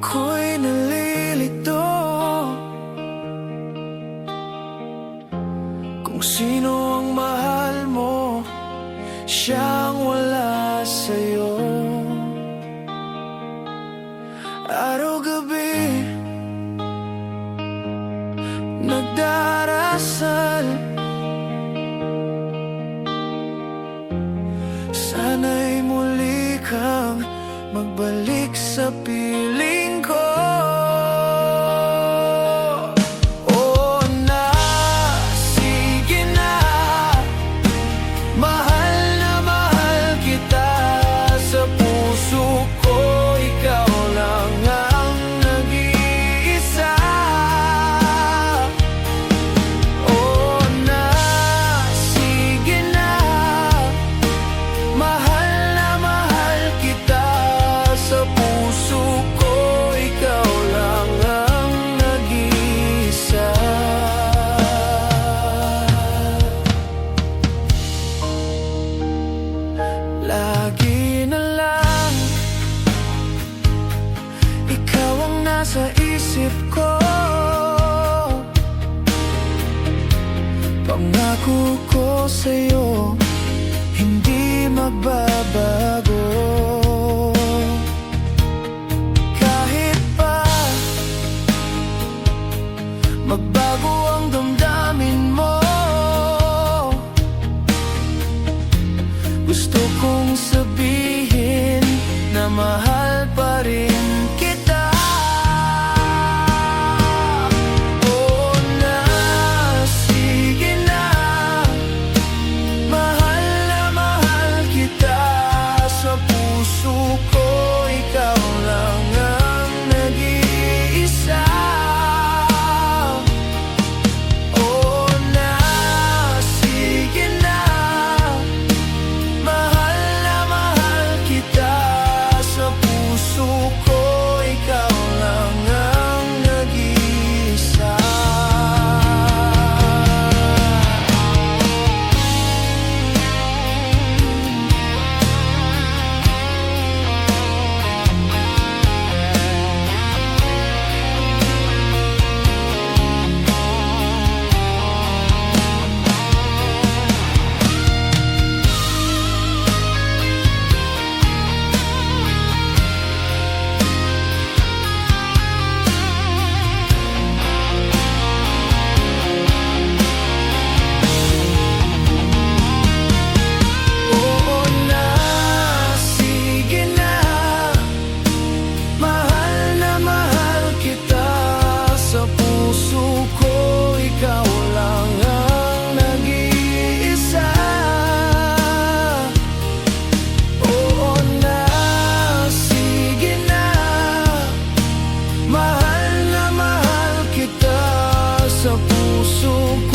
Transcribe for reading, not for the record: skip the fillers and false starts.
Ako'y nalilito kung sino ang mahal mo, siyang wala sa'yo. Araw-gabi nagdarasal, sana'y muli kang magbalik sa piling ko. Oo na, sige na, mahal na mahal kita. Sa puso ko, ikaw lang ang nag-iisa. Oo na, sige na, mahal na mahal kita. Sa puso ko, ikaw lang ang nag-iisa. Lagi na lang ikaw ang nasa isip ko. Pangako ko sa'yo, hindi magbabago. Kahit pa magbago ang damdamin mo, gusto kong sabihin na mahal pa rin kita. Oo na, sige na, mahal kita. Sa puso ko, ikaw lang ang nag-iisa. Oo na, sige na, mahal kita. Sa puso ko, ikaw lang ang nag-iisa. Oo na, sige na, mahal kita. Sa puso ko, ikaw lang ang nag-iisa. Oo na, sige na, mahal kita. Sa puso ko,